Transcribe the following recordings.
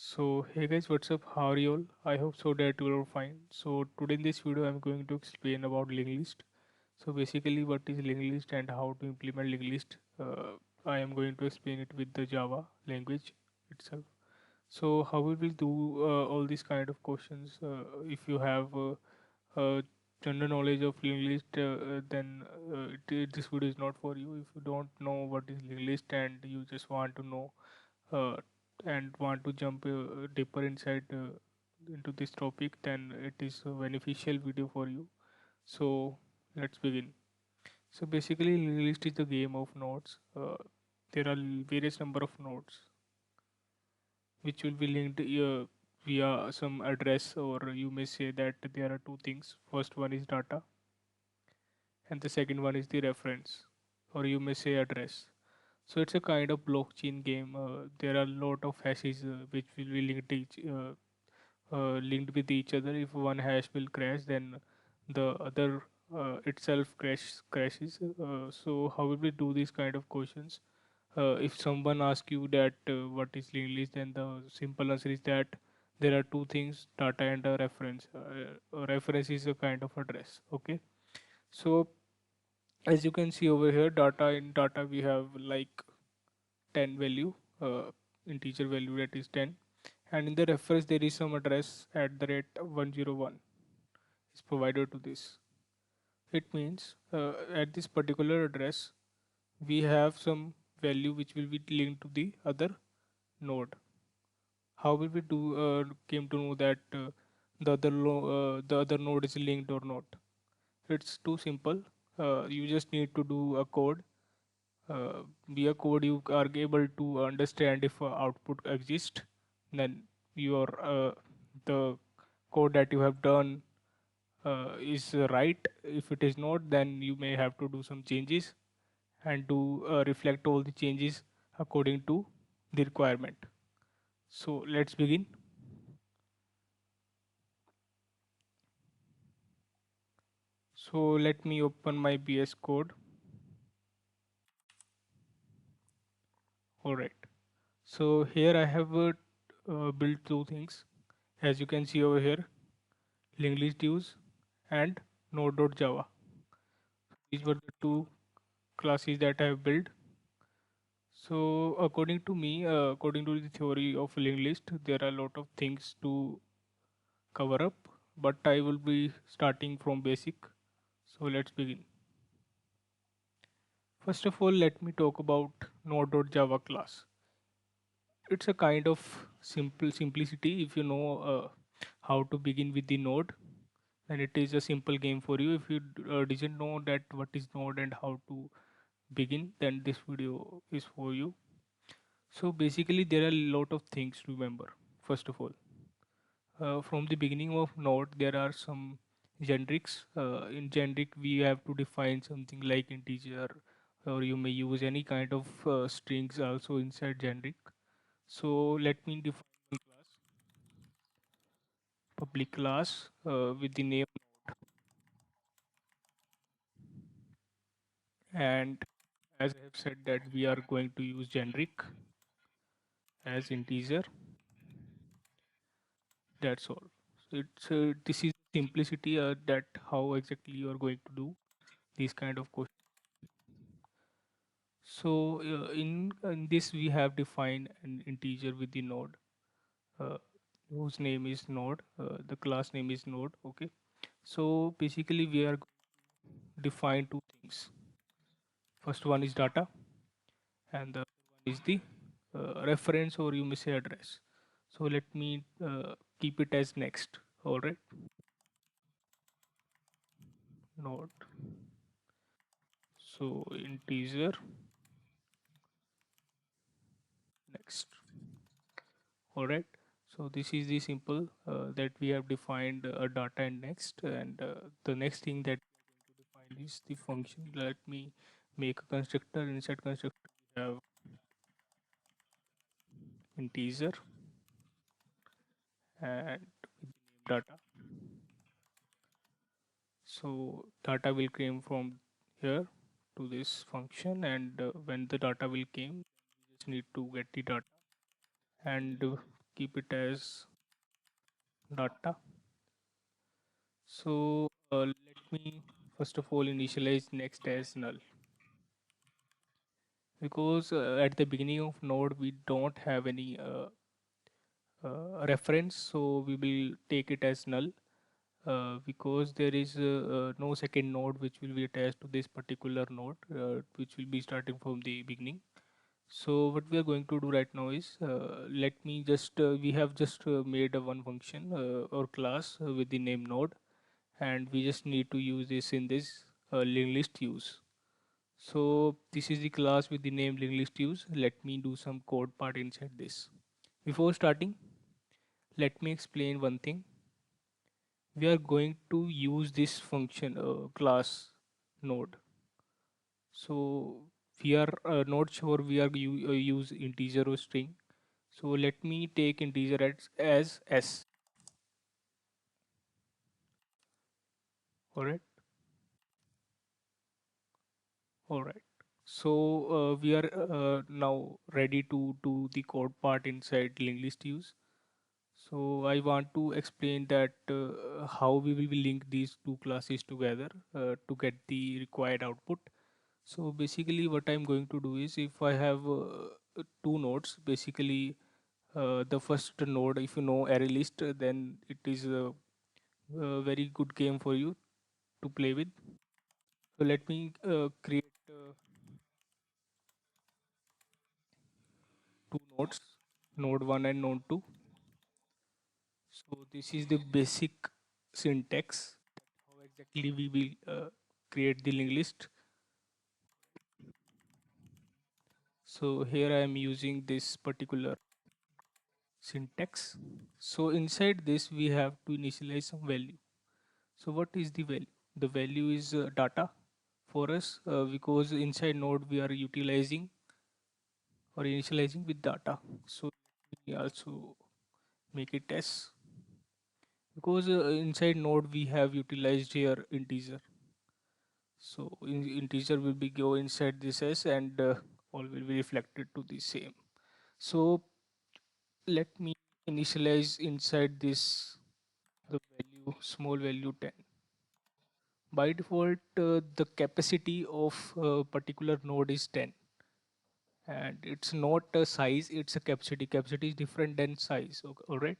So hey guys, what's up? How are you all? I hope so that you are fine. So today in this video, I'm going to explain about linked list. So basically, what is linked list and how to implement linked list? I am going to explain it with the Java language itself. So how we will do all these kind of questions? If you have general knowledge of linked list, then this video is not for you. If you don't know what is linked list and you just want to know uh, and want to jump deeper inside into this topic, then it is a beneficial video for you. So let's begin. So basically, list is the game of nodes. There are various number of nodes which will be linked via some address, or you may say that there are two things. First one is data, and the second one is the reference, or you may say address. So it's a kind of blockchain game. There are a lot of hashes which will be linked with each other. If one hash will crash, then the other itself crashes. So how will we do these kind of questions? If someone asks you that what is linked list, then the simple answer is that there are two things: data and a reference. A reference is a kind of address. Okay, so as you can see over here, data we have like 10 value, uh, integer value that is 10, and in the reference there is some address at the rate 101 is provided to this. It means at this particular address we have some value which will be linked to the other node. How will we do came to know that the other node is linked or not? It's too simple. You just need to do a code. Via code you are able to understand if output exists, then your the code that you have done is right. If it is not, then you may have to do some changes and to reflect all the changes according to the requirement. So let's begin. So let me open my BS code. All right. So here I have built two things. As you can see over here, linked list use and node.java. These were the two classes that I have built. So according to me, according to the theory of linked list, there are a lot of things to cover up, but I will be starting from basic. So let's begin. First of all, let me talk about node.java class. It's a kind of simplicity. If you know how to begin with the node, then it is a simple game for you. If you didn't know that what is node and how to begin, then this video is for you. So basically there are a lot of things to remember. First of all, from the beginning of node there are some generics. In generic we have to define something like integer, or you may use any kind of strings also inside generic. So let me define one class, public class with the name, and as I have said that we are going to use generic as integer. That's all. So it's this is simplicity that how exactly you are going to do these kind of questions. So in this we have defined an integer with the node uh, whose name is node. The class name is node. Okay. So basically we are define two things. First one is data, and the other one is the reference, or you may say address. So let me keep it as next. All right. Node. So integer next. All right. So this is the simple that we have defined data and next, and the next thing that we are going to define is the function. Let me make a constructor. Inside constructor we have integer and with the name data. So data will came from here to this function, and when the data will came, we just need to get the data and keep it as data. So let me first of all initialize next as null, because at the beginning of node we don't have any reference, so we will take it as null, because there is no second node which will be attached to this particular node, which will be starting from the beginning. So what we are going to do right now is, let me just we have just made a one function or class with the name node, and we just need to use this in this linked list use. So this is the class with the name linked list use. Let me do some code part inside this. Before starting, let me explain one thing. We are going to use this function class node. So we are not sure we are use integer or string. So let me take integer as s. All right. All right. So we are now ready to do the code part inside linked list use. So I want to explain that how we will link these two classes together to get the required output. So basically what I'm going to do is, if I have two nodes, basically the first node, if you know array list, then it is a very good game for you to play with. So let me create two nodes, node 1 and node 2. So this is the basic syntax, how exactly we will create the linked list. So here I am using this particular syntax. So inside this we have to initialize some value. So what is the value? The value is data for us, because inside node we are utilizing or initializing with data. So we also make it s, because inside node we have utilized here integer. So integer will be go inside this s, and all will be reflected to the same. So let me initialize inside this the value, small value 10. By default the capacity of a particular node is 10, and it's not a size, it's a capacity. Capacity is different than size. Okay, all right.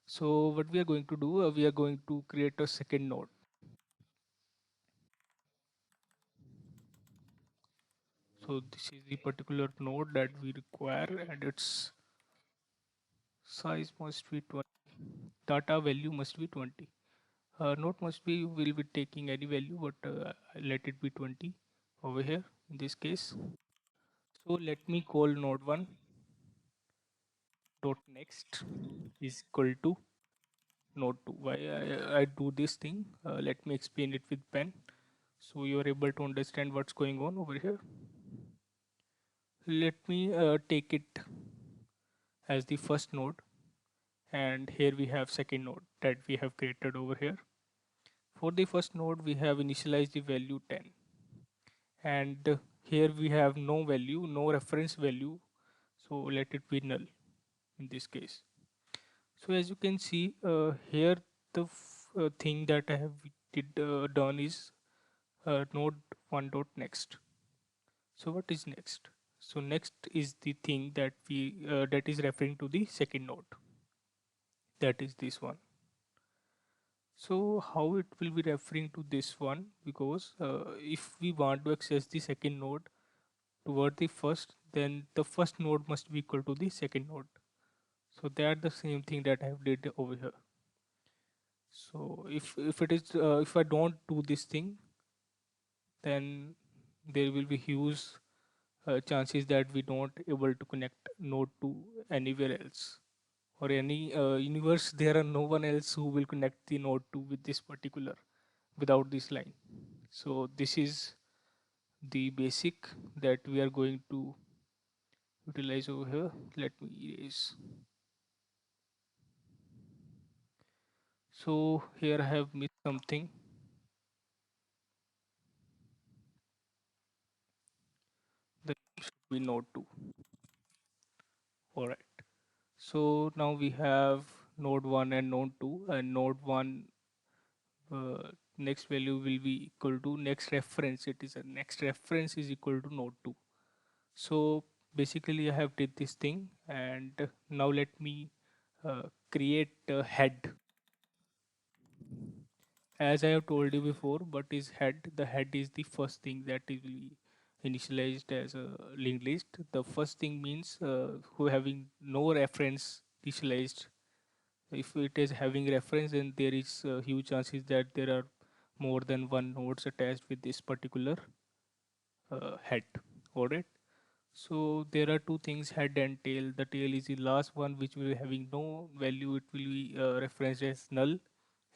So what we are going to do, we are going to create a second node. So this is the particular node that we require, and its size must be 20. Data value must be 20. Not must be, will be taking any value, but let it be 20 over here in this case. So let me call node 1 dot next is equal to node 2. Why I do this thing? Let me explain it with pen, so you are able to understand what's going on over here. Let me take it as the first node, and here we have second node that we have created over here. For the first node we have initialized the value 10, and here we have no value, no reference value, so let it be null in this case. So as you can see here, the thing that I have done is node 1 dot next. So what is next? So next is the thing that we that is referring to the second node, that is this one. So how it will be referring to this one, because if we want to access the second node toward the first, then the first node must be equal to the second node. So they are the same thing that I have did over here. So if it is if I don't do this thing, then there will be huge chances that we don't able to connect node to anywhere else, or any universe. There are no one else who will connect the node to with this particular without this line. So this is the basic that we are going to utilize over here. Let me erase. So here I have missed something. The should be node 2. All right. So now we have node 1 and node 2, and node 1 next value will be equal to next reference. It is a next reference is equal to node 2. So basically I have did this thing, and now let me create a head. As I have told you before, what is head? The head is the first thing that is initialized as a linked list. The first thing means who having no reference initialized. If it is having reference, then there is huge chances that there are more than one nodes attached with this particular head. Alright. So there are two things, head and tail. The tail is the last one which will be having no value. It will be referenced as null,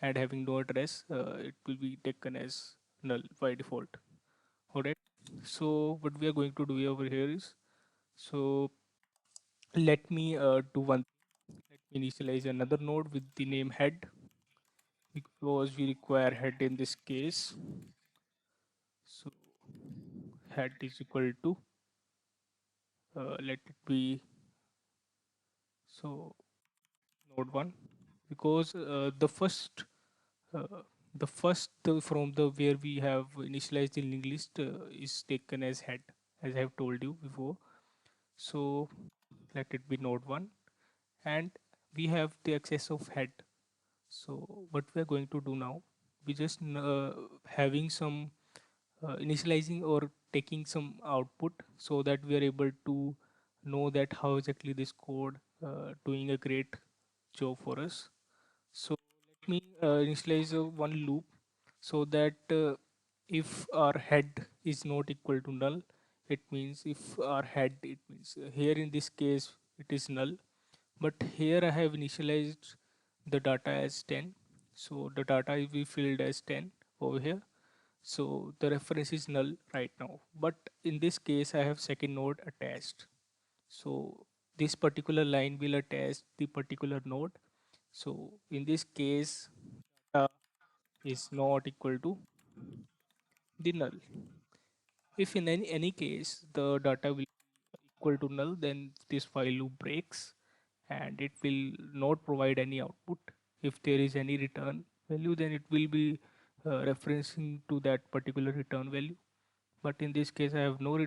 and having no address, it will be taken as null by default. Alright. So what we are going to do over here is, so let me do one. Let me initialize another node with the name head, because we require head in this case. So head is equal to, let it be, so node 1, because uh, the first from the where we have initialized the linked list is taken as head, as I have told you before. So let it be node 1, and we have the access of head. So what we are going to do now, we just having some initializing or taking some output, so that we are able to know that how exactly this code doing a great job for us. So let me initialize one loop, so that if our head is not equal to null, it means if our head, it means here in this case it is null, but here I have initialized the data as 10. So the data will be filled as 10 over here. So the reference is null right now. But in this case, I have second node attached. So this particular line will attach the particular node. So in this case, data is not equal to the null. If in any case the data will be equal to null, then this while loop breaks and it will not provide any output. If there is any return value, then it will be referencing to that particular return value. But in this case, I have no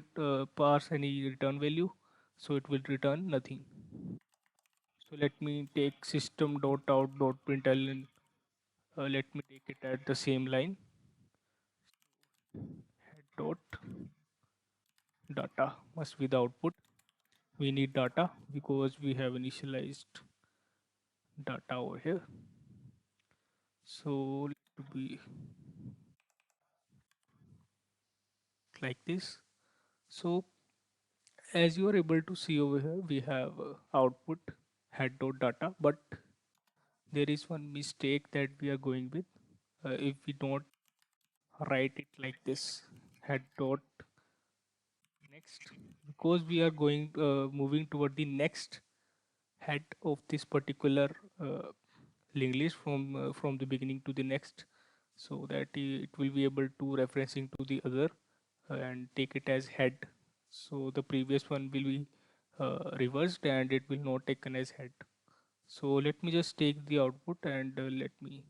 parse any return value, so it will return nothing. So let me take system.out.println. Let me take it at the same line. Head dot data must be the output. We need data because we have initialized data over here. So let be like this. So as you are able to see over here, we have output head dot data, but there is one mistake that we are going with. If we don't write it like this, head dot next, because we are going moving toward the next head of this particular linked list from the beginning to the next, so that it will be able to referencing to the other and take it as head. So the previous one will be reversed and it will not taken as head. So let me just take the output and let me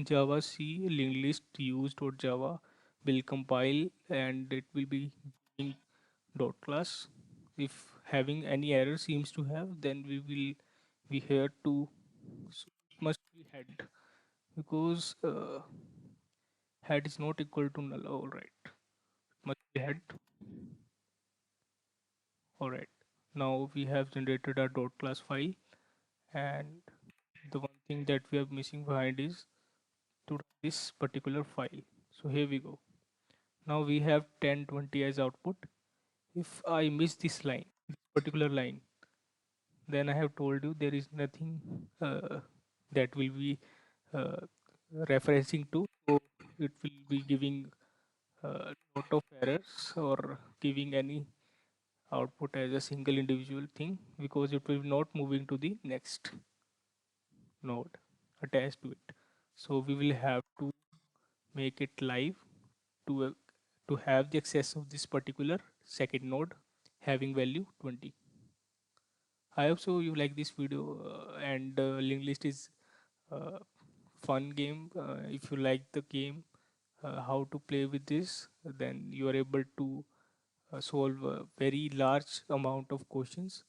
Java C linked list use.java will compile and it will be in dot class. If having any error seems to have, then we will be here to, so it must be head, because head is not equal to null. All right, must be head. All right. Now we have generated our dot class file, and the one thing that we are missing behind is to this particular file. So here we go. Now we have 10, 20 as output. If I miss this line, this particular line, then I have told you there is nothing that will be uh, referencing to. So it will be giving a lot of errors or giving any output as a single individual thing, because it will not moving to the next node attached to it. So we will have to make it live to to have the access of this particular second node having value 20. I hope so you like this video, and linked list is uh, fun game. If you like the game, how to play with this, then you are able to solve a very large amount of questions